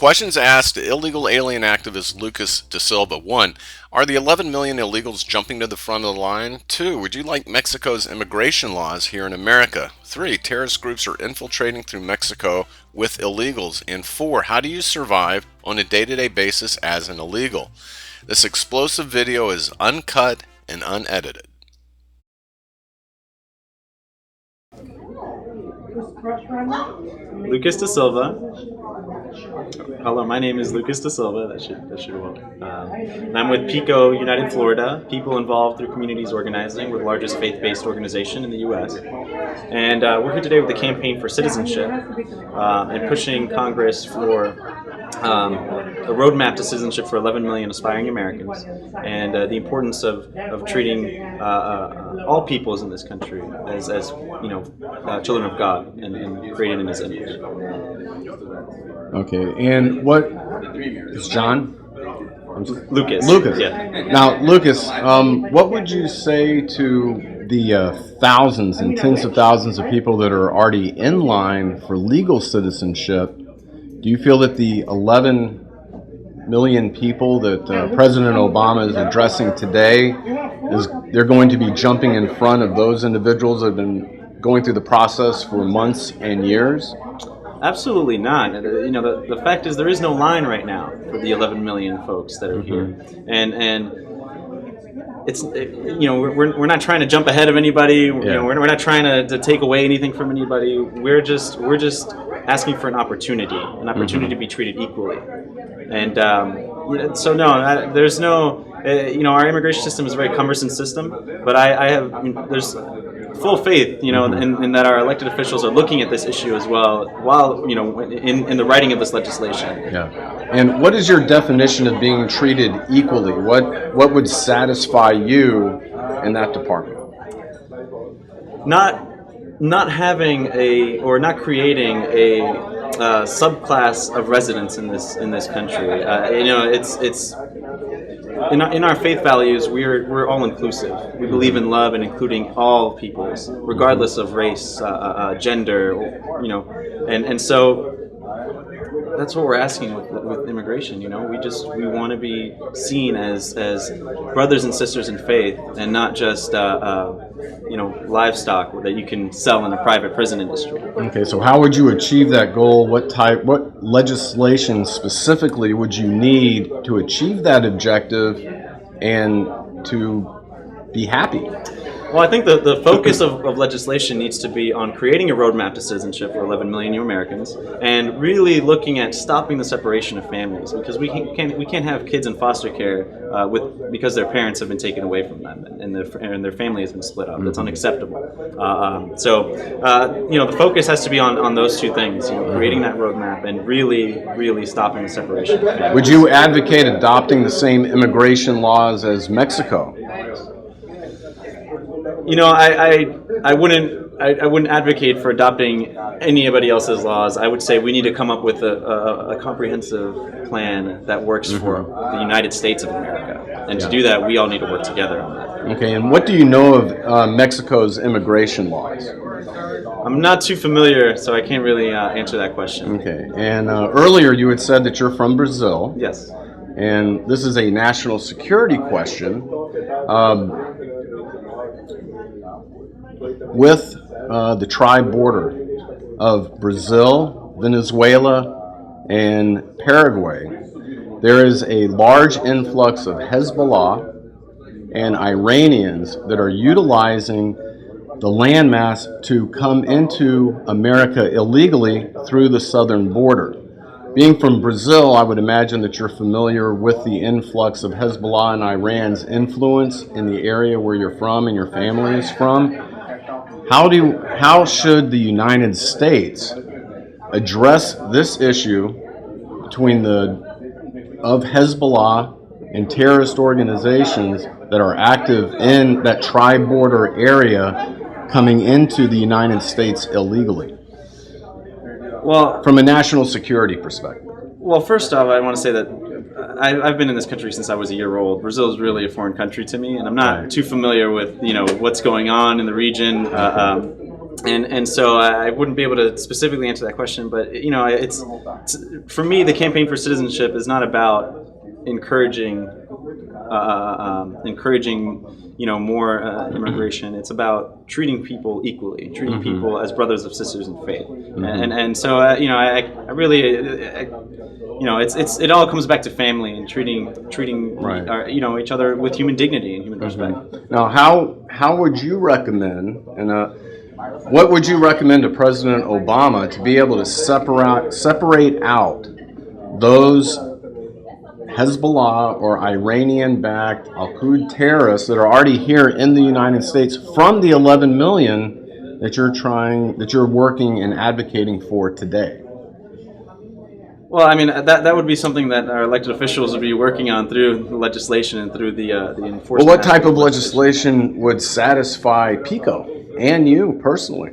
Questions asked illegal alien activist Lucas Da Silva. 1. Are the 11 million illegals jumping to the front of the line? 2. Would you like Mexico's immigration laws here in America? 3. Terrorist groups are infiltrating through Mexico with illegals. And 4. How do you survive on a day-to-day basis as an illegal? This explosive video is uncut and unedited. Lucas Da Silva. Hello, my name is Lucas Da Silva. That should work. And I'm with PICO United Florida, People Involved Through Communities Organizing. We're the largest faith-based organization in the U.S. And we're here today with the Campaign for Citizenship and pushing Congress for a roadmap to citizenship for 11 million aspiring Americans, and the importance of treating all peoples in this country as children of God and created in His image. Okay, and what is John? Lucas. Lucas. Yeah. Now, Lucas, what would you say to the thousands and tens of thousands of people that are already in line for legal citizenship? Do you feel that the 11 million people that President Obama is addressing today, they're going to be jumping in front of those individuals that have been going through the process for months and years? Absolutely not. The fact is there is no line right now for the 11 million folks that are here, and it's we're not trying to jump ahead of anybody. We're not trying to take away anything from anybody. We're just asking for an opportunity to be treated equally. And so no, there's no. Our immigration system is a very cumbersome system, but there's full faith, in that our elected officials are looking at this issue as well, while in the writing of this legislation. Yeah. And what is your definition of being treated equally? What would satisfy you in that department? Not having not creating a subclass of residents in this country. It's in our faith values, we're all inclusive. We believe in love and including all peoples, regardless of race, gender, and so that's what we're asking with immigration. We want to be seen as brothers and sisters in faith, and not just livestock that you can sell in a private prison industry. Okay, so how would you achieve that goal? What legislation specifically would you need to achieve that objective and to be happy? Well, I think the focus of legislation needs to be on creating a roadmap to citizenship for 11 million new Americans, and really looking at stopping the separation of families, because we can't have kids in foster care because their parents have been taken away from them and their family has been split up. That's unacceptable. The focus has to be on those two things: creating that roadmap and really stopping the separation of families. Would you advocate adopting the same immigration laws as Mexico? I wouldn't advocate for adopting anybody else's laws. I would say we need to come up with a comprehensive plan that works for the United States of America. And to do that, we all need to work together on that. Okay, and what do you know of Mexico's immigration laws? I'm not too familiar, so I can't really answer that question. Okay, and earlier you had said that you're from Brazil. Yes. And this is a national security question. With the tri-border of Brazil, Venezuela, and Paraguay, there is a large influx of Hezbollah and Iranians that are utilizing the landmass to come into America illegally through the southern border. Being from Brazil, I would imagine that you're familiar with the influx of Hezbollah and Iran's influence in the area where you're from and your family is from. How should the United States address this issue between of Hezbollah and terrorist organizations that are active in that tri-border area coming into the United States illegally? Well, from a national security perspective. Well, first off, I want to say that I've been in this country since I was a year old. Brazil is really a foreign country to me, and I'm not too familiar with what's going on in the region. and so I wouldn't be able to specifically answer that question, but it's for me, the campaign for citizenship is not about encouraging more immigration. It's about treating people equally, treating people as brothers and sisters in faith, and so I really it all comes back to family and treating each other with human dignity and human respect. Now, how would you recommend what would you recommend to President Obama to be able to separate out those Hezbollah or Iranian-backed Al-Qaeda terrorists that are already here in the United States from the 11 million that you're working and advocating for today? Well, I mean, that would be something that our elected officials would be working on through the legislation and through the enforcement. Well, what type of legislation would satisfy PICO and you personally?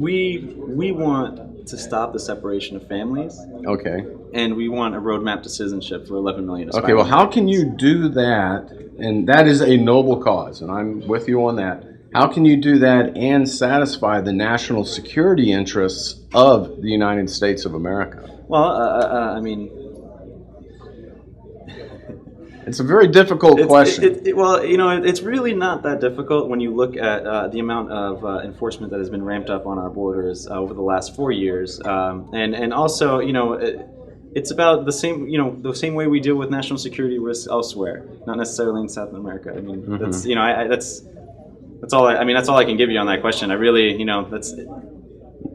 We want to stop the separation of families. Okay. And we want a roadmap to citizenship for 11 million. Okay, well, how can you do that? And that is a noble cause, and I'm with you on that. How can you do that and satisfy the national security interests of the United States of America? Well, I mean, it's a very difficult question. It's really not that difficult when you look at the amount of enforcement that has been ramped up on our borders over the last 4 years, and also, it's about the same way we deal with national security risks elsewhere, not necessarily in South America. I mean, that's all I can give you on that question. I really, that's.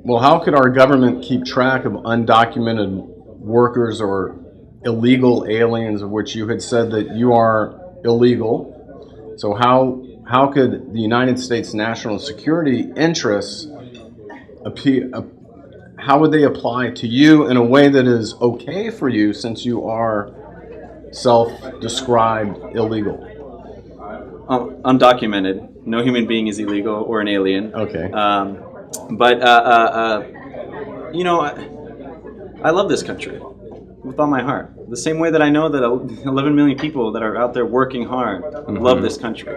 Well, how could our government keep track of undocumented workers or illegal aliens, of which you had said that you are illegal? So how could the United States national security interests how would they apply to you in a way that is okay for you, since you are self-described illegal? Undocumented. No human being is illegal or an alien. Okay. But I love this country with all my heart. The same way that I know that 11 million people that are out there working hard love this country.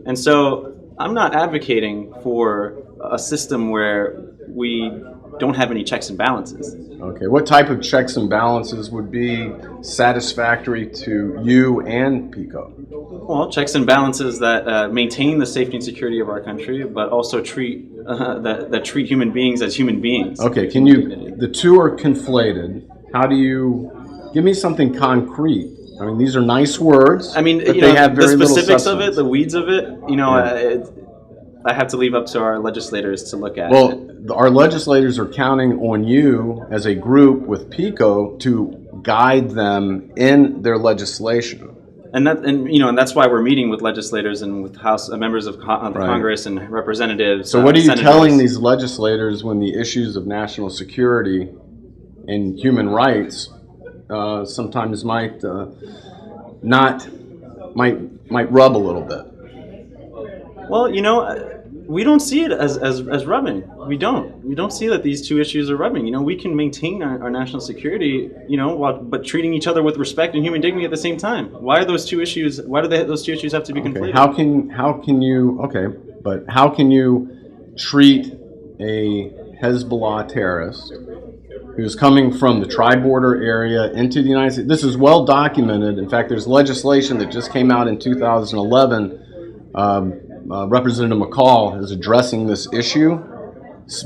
And so I'm not advocating for a system where we don't have any checks and balances. Okay. What type of checks and balances would be satisfactory to you and PICO? Well, checks and balances that maintain the safety and security of our country, but also treat human beings as human beings. Okay. The two are conflated. How do you give me something concrete? I mean, these are nice words. I mean, they have very the specifics little of it, the weeds of it. I have to leave up to our legislators to look at. Well, our legislators are counting on you as a group with PICO to guide them in their legislation. And that's why we're meeting with legislators and with House members of Congress and representatives. So what are you senators. telling these legislators when the issues of national security and human rights sometimes might rub a little bit? Well, we don't see it as rubbing. We don't see that these two issues are rubbing. We can maintain our national security, but treating each other with respect and human dignity at the same time. Why do those two issues have to be conflated? How can you treat a Hezbollah terrorist who's coming from the tri-border area into the United States? This is well documented. In fact, there's legislation that just came out in 2011. Representative McCall is addressing this issue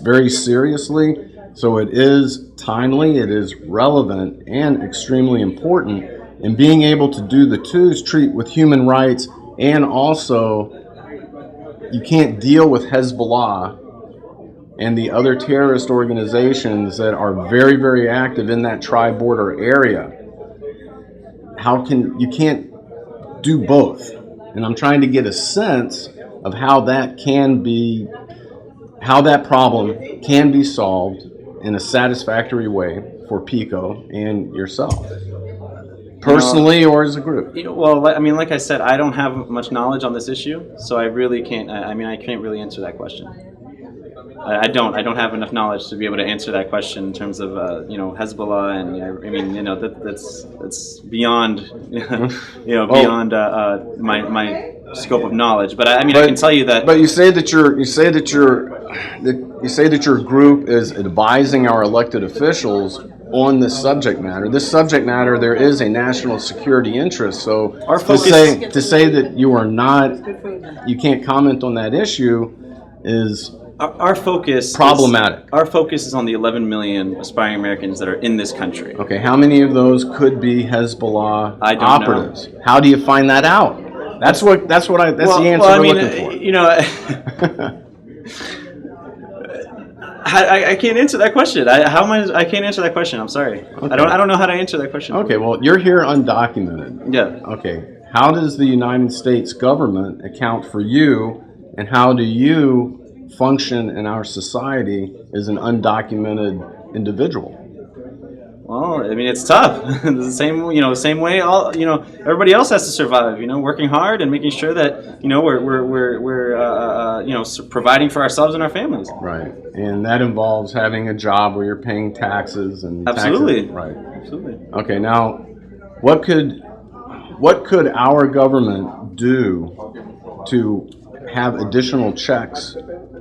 very seriously. So it is timely, it is relevant, and extremely important. And being able to do the twos, treat with human rights, and also you can't deal with Hezbollah and the other terrorist organizations that are very, very active in that tri-border area. You can't do both. And I'm trying to get a sense of how that problem can be solved in a satisfactory way for PICO and yourself, personally or as a group. Well, I mean, like I said, I don't have much knowledge on this issue, so I really can't. I can't really answer that question. I don't have enough knowledge to be able to answer that question in terms of Hezbollah, and that's beyond beyond scope of knowledge. But I mean, I can tell you that. But you say that your group is advising our elected officials on this subject matter. This subject matter, there is a national security interest. So Our focus- to say that you can't comment on that issue is Our focus problematic. Our focus is on the 11 million aspiring Americans that are in this country. Okay, how many of those could be Hezbollah I don't operatives? How do you find that out? That's the answer we're looking for. You know, I can't answer that question. I can't answer that question. I'm sorry. Okay. I don't know how to answer that question. Okay, well, you're here undocumented. Yeah. Okay, how does the United States government account for you, and how do you function in our society as an undocumented individual? Well, I mean, it's tough. The same way everybody else has to survive. Working hard and making sure that we're providing for ourselves and our families. Right, and that involves having a job where you're paying taxes and Absolutely. Taxes. Right. Absolutely. Okay, now, what could our government do to have additional checks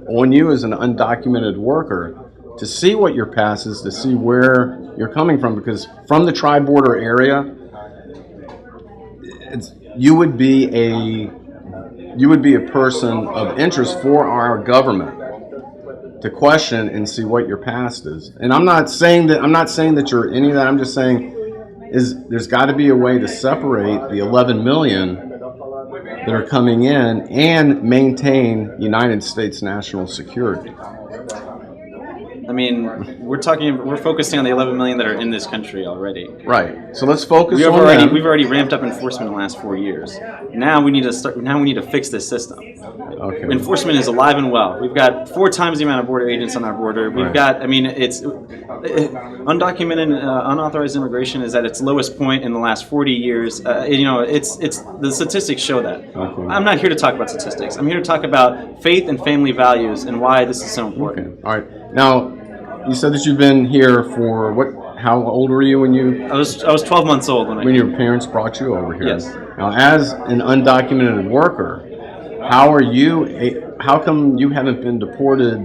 on you as an undocumented worker to see what your past is, to see where you're coming from? Because from the tri-border area, you would be a person of interest for our government to question and see what your past is. And I'm not saying that you're any of that. I'm just saying there's got to be a way to separate the 11 million that are coming in and maintain United States national security. I mean, we're focusing on the 11 million that are in this country already. Right. So let's focus We've on already ramped up enforcement in the last 4 years. Now we need to fix this system. Okay. Enforcement is alive and well. We've got 4 times the amount of border agents on our border. We've got, I mean, it's undocumented, unauthorized immigration is at its lowest point in the last 40 years. It's the statistics show that. Okay. I'm not here to talk about statistics. I'm here to talk about faith and family values and why this is so important. Okay. All right. Now, you said that you've been here for what? How old were you when you? I was 12 months old when your parents brought you over here. Yes. Now, as an undocumented worker, how come you haven't been deported?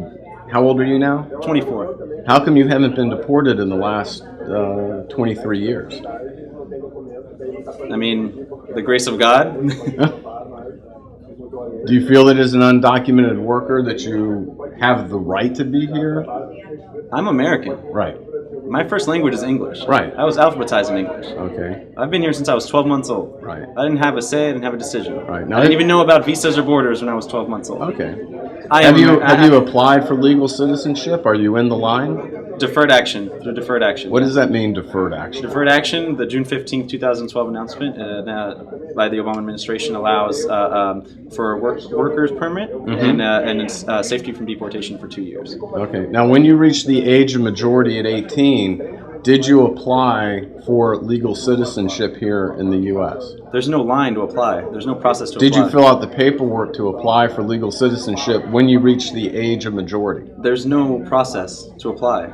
How old are you now? 24. How come you haven't been deported in the last 23 years? I mean, the grace of God. Do you feel that as an undocumented worker that you have the right to be here? I'm American. Right. My first language is English. Right. I was alphabetized in English. Okay. I've been here since I was 12 months old. Right. I didn't have a say. I didn't have a decision. Right. I didn't even know about visas or borders when I was 12 months old. Okay. Have you applied for legal citizenship? Are you in the line? Deferred action. Through deferred action. What does that mean, deferred action? Deferred action, the June 15th, 2012 announcement by the Obama administration allows for a worker's permit and safety from deportation for 2 years. Okay. Now, when you reach the age of majority at 18, did you apply for legal citizenship here in the U.S.? There's no line to apply. There's no process to apply. Did you fill out the paperwork to apply for legal citizenship when you reach the age of majority? There's no process to apply,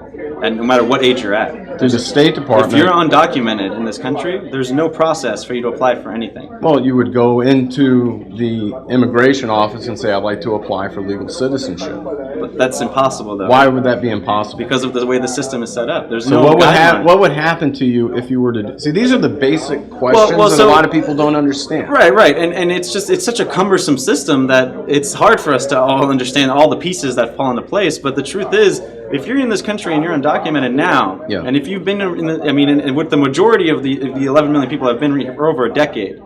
and no matter what age you're at. Through the State Department. If you're undocumented in this country, there's no process for you to apply for anything. Well, you would go into the immigration office and say, I'd like to apply for legal citizenship. But that's impossible, though. Why would that be impossible? Because of the way the system is set up. There's So no guideline. what would happen to you if you were to see? These are the basic questions that a lot of people don't understand. Right, and it's such a cumbersome system that it's hard for us to all understand all the pieces that fall into place. But the truth is, if you're in this country and you're undocumented now, and if you've been and with the majority of the 11 million people have been here for over a decade.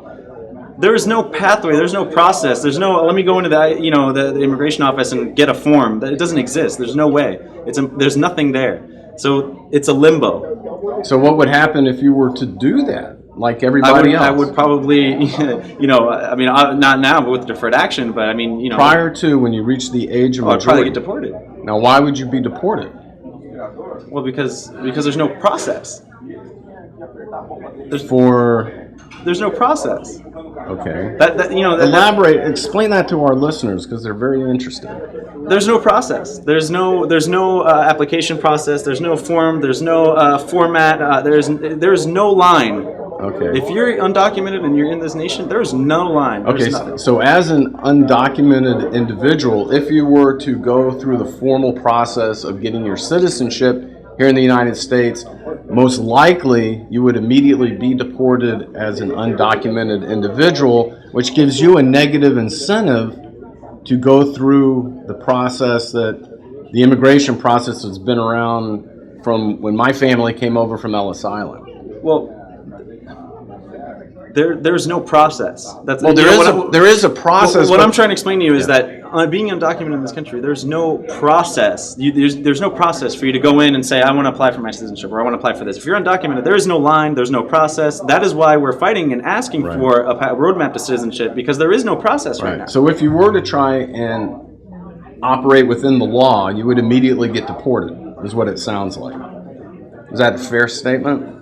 There is no pathway. There's no process. There's no. Let me go into the immigration office and get a form. It doesn't exist. There's no way. There's nothing there. So it's a limbo. So what would happen if you were to do that, like everybody else? I would probably, not now, but with deferred action. But prior to when you reach the age of majority, I'd probably get deported. Now, why would you be deported? Well, because there's no process. There's no process. Okay. Elaborate. Explain that to our listeners because they're very interested. There's no process. There's no application process. There's no form. There's no format. There's no line Okay. If you're undocumented and you're in this nation, there's no line. There's Okay, nothing. so as an undocumented individual, if you were to go through the formal process of getting your citizenship here in the United States, most likely you would immediately be deported as an undocumented individual, which gives you a negative incentive to go through the process that the immigration process has been around from when my family came over from Ellis Island. Well, there's no process. That's Well, there is a process. What but- I'm trying to explain to you is that being undocumented in this country, there's no process. There's no process for you to go in and say, I want to apply for my citizenship, or I want to apply for this. If you're undocumented, there is no line, there's no process. That is why we're fighting and asking Right. for a roadmap to citizenship, because there is no process right now. So if you were to try and operate within the law, you would immediately get deported, is what it sounds like. Is that a fair statement?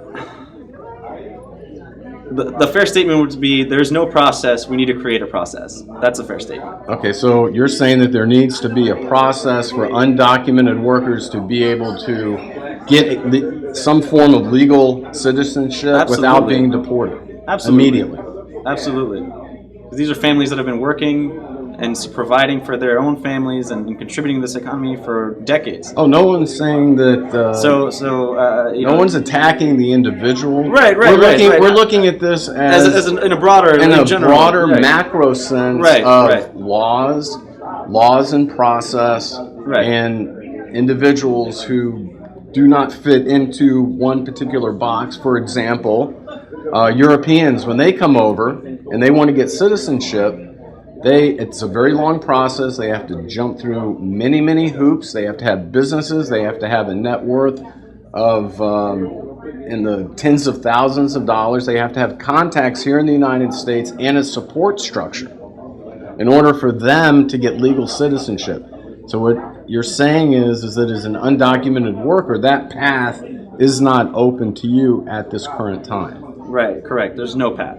The fair statement would be, there's no process, we need to create a process. That's a fair statement. Okay, so you're saying that there needs to be a process for undocumented workers to be able to get some form of legal citizenship without Absolutely. being deported Absolutely. immediately. Absolutely. 'Cause these are families that have been working and providing for their own families and contributing to this economy for decades. Oh, no one's saying that. No one's attacking the individual. Right, We're looking, right. We're looking at this in a broader, general, broader right. macro sense Right, of right. laws in process, Right. and individuals who do not fit into one particular box. For example, Europeans, when they come over and they want to get citizenship, it's a very long process. They have to jump through many, many hoops. They have to have businesses. They have to have a net worth of in the tens of thousands of dollars. They have to have contacts here in the United States and a support structure in order for them to get legal citizenship. So what you're saying is that as an undocumented worker, that path is not open to you at this current time. Right, correct. There's no path.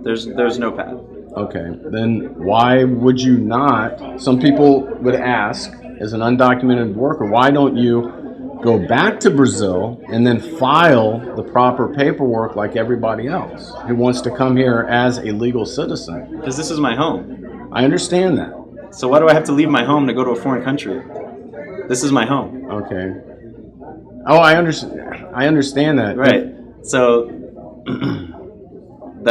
There's no path. Okay, then why would you not? Some people would ask, as an undocumented worker, why don't you go back to Brazil and then file the proper paperwork like everybody else who wants to come here as a legal citizen? Because this is my home. I understand that. So why do I have to leave my home to go to a foreign country? This is my home. Okay. Oh, I understand that. Right. So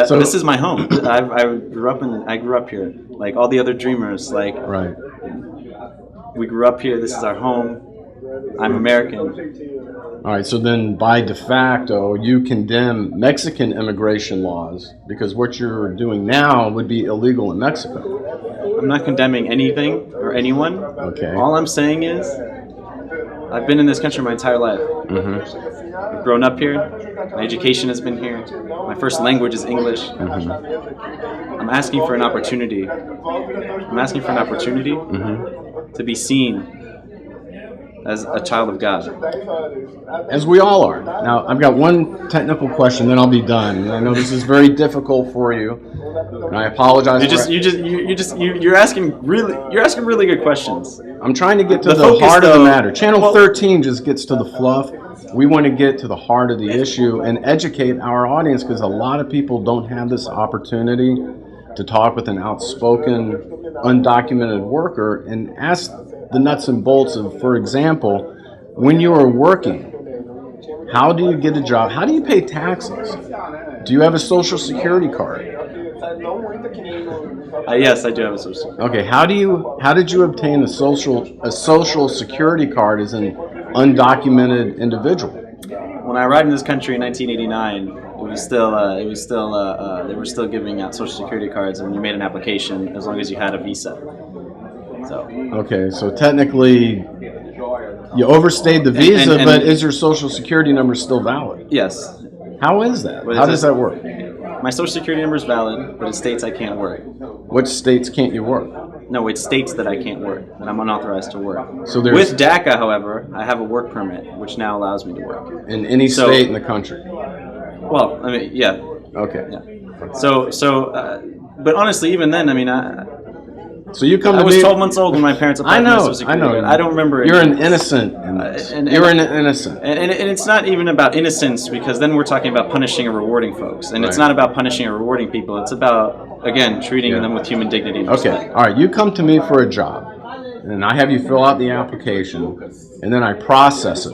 So- this is my home. I grew up here. Like all the other dreamers. Like Right. we grew up here. This is our home. I'm American. All right, so then by de facto, you condemn Mexican immigration laws because what you're doing now would be illegal in Mexico. I'm not condemning anything or anyone. Okay. All I'm saying is, I've been in this country my entire life. Mm-hmm. I've grown up here. My education has been here. My first language is English. Mm-hmm. I'm asking for an opportunity. To be seen as a child of God. As we all are. Now, I've got one technical question, then I'll be done. And I know this is very difficult for you, and I apologize. You're asking really good questions. I'm trying to get to The the focus, heart of the though- matter. Channel well- 13 just gets to the fluff. We want to get to the heart of the issue and educate our audience because a lot of people don't have this opportunity to talk with an outspoken, undocumented worker and ask the nuts and bolts of, for example, when you are working, how do you get a job? How do you pay taxes? Do you have a social security card? Yes, I do have a social security. Okay, how did you obtain a social security card as an undocumented individual? When I arrived in this country in 1989, they were still giving out social security cards, and you made an application as long as you had a visa. So Okay, so technically you overstayed the visa, and- but is your social security number still valid? yes, How is that? What How is does it? that work? my social security number is valid, but it states I can't work. What states can't you work? No, it states that I can't work, that I'm unauthorized to work. So there's With DACA, however, I have a work permit, which now allows me to work. in any So- state in the country. Well, I mean, yeah. Okay. Yeah. But honestly, even then, I mean, So you come I to was me. 12 months old when my parents applied I for know. Social Security. I know. I don't remember. You're an innocent. In this. You're an innocent. And it's not even about innocence, because then we're talking about punishing or rewarding folks. And it's Right. not about punishing or rewarding people. It's about, again, treating them with human dignity and Okay. respect. All right. You come to me for a job, and I have you fill out the application, and then I process it.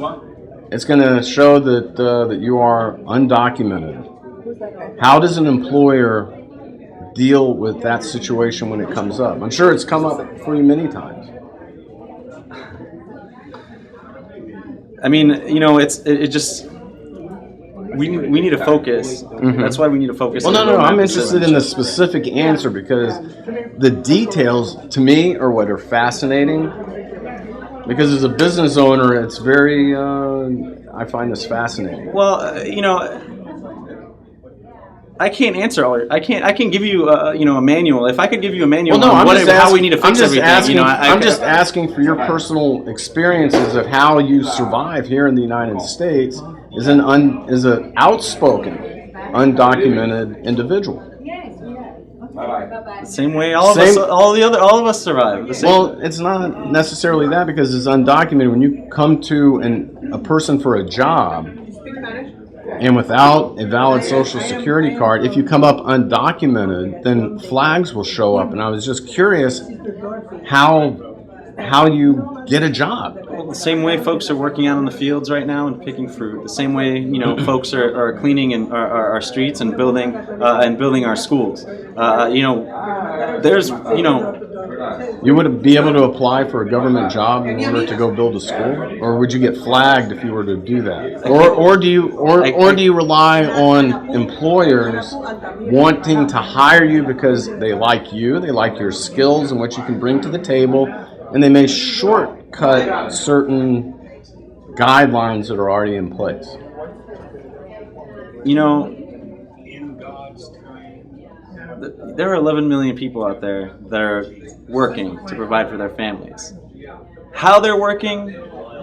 It's going to show that you are undocumented. How does an employer deal with that situation when it comes up? I'm sure it's come up for you many times. I mean, it just, we need to focus. That's why we need to focus. Well, on no, the roadmap I'm of interested in the citizenship. specific answer, because the details, to me, are what are fascinating. Because as a business owner, it's very, I find this fascinating. Well, I can't answer all. I can give you, a manual. If I could give you a manual on how we need to fix everything, I'm just asking for your personal experiences of how you survive here in the United States as an outspoken, undocumented individual. Same way all of us survive. Well, it's not necessarily that, because it's undocumented. When you come to a person for a job, and without a valid social security card, if you come up undocumented, then flags will show up. And I was just curious how you get a job. Well, the same way folks are working out in the fields right now and picking fruit. The same way folks are cleaning and our streets and building our schools. There's You would be able to apply for a government job in order to go build a school, or would you get flagged if you were to do that? Or do you rely on employers wanting to hire you because they like you, they like your skills and what you can bring to the table, and they may shortcut certain guidelines that are already in place? There are 11 million people out there that are working to provide for their families. How they're working,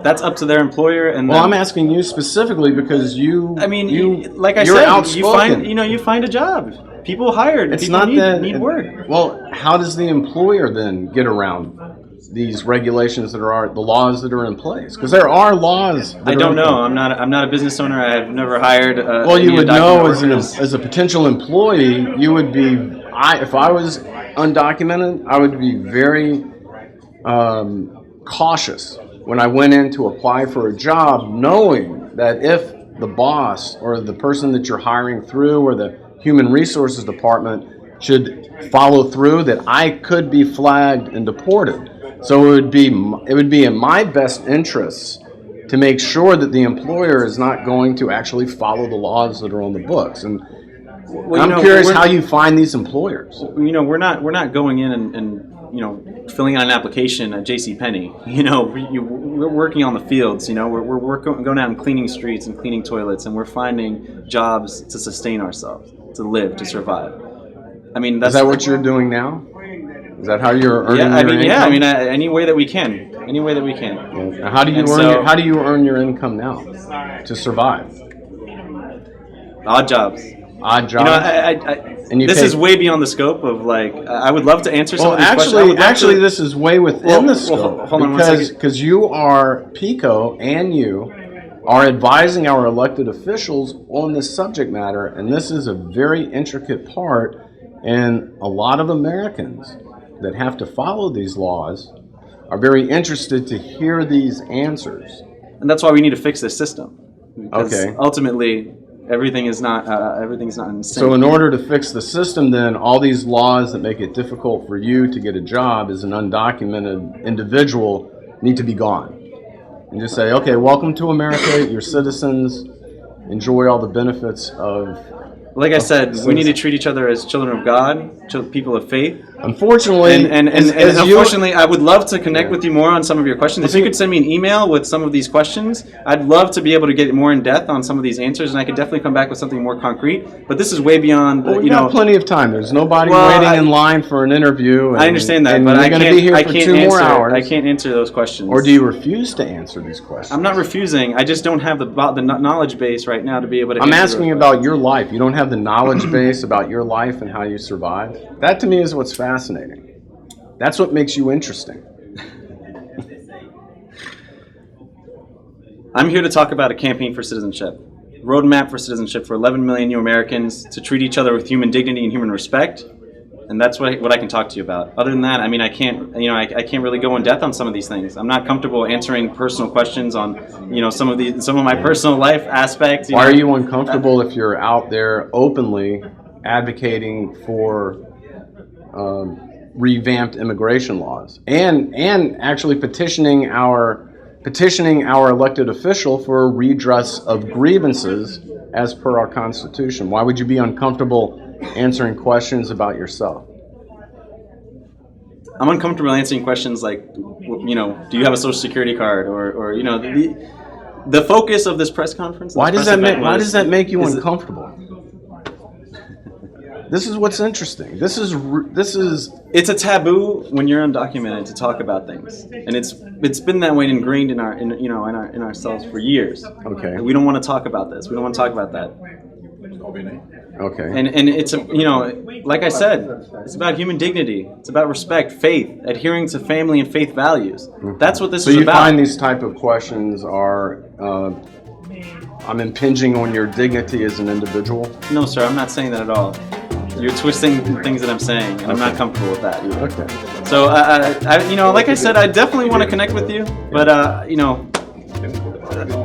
that's up to their employer. And I'm asking you specifically because you're outspoken. You find a job. People hired. It's people not need work. Well, how does the employer then get around these regulations the laws that are in place? Because there are laws. I don't know. I'm not a business owner. I have never hired. Well, you would know as a potential employee, you would be. If I was undocumented, I would be very cautious when I went in to apply for a job, knowing that if the boss or the person that you're hiring through or the human resources department should follow through, that I could be flagged and deported. So it would be in my best interests to make sure that the employer is not going to actually follow the laws that are on the books. And I'm curious how you find these employers. We're not going in and filling out an application at JCPenney. We're working on the fields. We're going out and cleaning streets and cleaning toilets, and we're finding jobs to sustain ourselves, to live, to survive. Is that what you're doing now? Is that how you're earning your income? Yeah, any way that we can. Any way that we can. Yeah. How do you earn your income now to survive? Odd jobs. Odd jobs. This is way beyond the scope of I would love to answer some of these questions. Actually, this is way within the scope. Hold on 1 second. Because you are PICO and you are advising our elected officials on this subject matter, and this is a very intricate part. And a lot of Americans that have to follow these laws are very interested to hear these answers. And that's why we need to fix this system. Okay. Ultimately, everything's not insane. So in order to fix the system, then all these laws that make it difficult for you to get a job as an undocumented individual need to be gone. And just say, okay, welcome to America. You're citizens. Enjoy all the benefits of. Like I said, we need to treat each other as children of God, people of faith. Unfortunately, and unfortunately, I would love to connect with you more on some of your questions. If you could send me an email with some of these questions, I'd love to be able to get more in depth on some of these answers, and I could definitely come back with something more concrete. But this is way beyond. We've got plenty of time. There's nobody waiting in line for an interview. I understand that, but you're going to be here for 2 more hours. I can't answer those questions. Or do you refuse to answer these questions? I'm not refusing. I just don't have the knowledge base right now to be able to. I'm asking about your life. You don't have the knowledge base about your life and how you survive. That to me is what's fascinating. That's what makes you interesting. I'm here to talk about a campaign for citizenship. Roadmap for citizenship for 11 million new Americans to treat each other with human dignity and human respect. And that's what I can talk to you about. Other than that, I mean, I can't really go in depth on some of these things. I'm not comfortable answering personal questions on, some of my personal life aspects. Why are you uncomfortable if you're out there openly advocating for revamped immigration laws and actually petitioning our elected official for redress of grievances as per our Constitution? Why would you be uncomfortable answering questions about yourself? I'm uncomfortable answering questions like, do you have a social security card, or the focus of this press conference. Why does that make you uncomfortable? This is what's interesting. This is it's a taboo when you're undocumented to talk about things, and it's been that way, ingrained in ourselves for years. Okay. We don't want to talk about this. We don't want to talk about that. Okay. And it's like I said, it's about human dignity. It's about respect, faith, adhering to family and faith values. That's what this is about. So you find these type of questions are, I'm impinging on your dignity as an individual? No, sir, I'm not saying that at all. You're twisting things that I'm saying, and I'm not comfortable with that either. Okay. So, like I said, I definitely want to connect with you, but I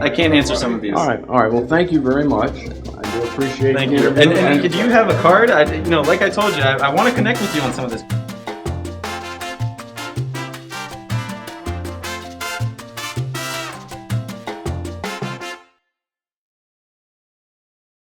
can't answer some of these. All right. Well, thank you very much. I do appreciate it. Thank you. And could you have a card? Like I told you, I want to connect with you on some of this.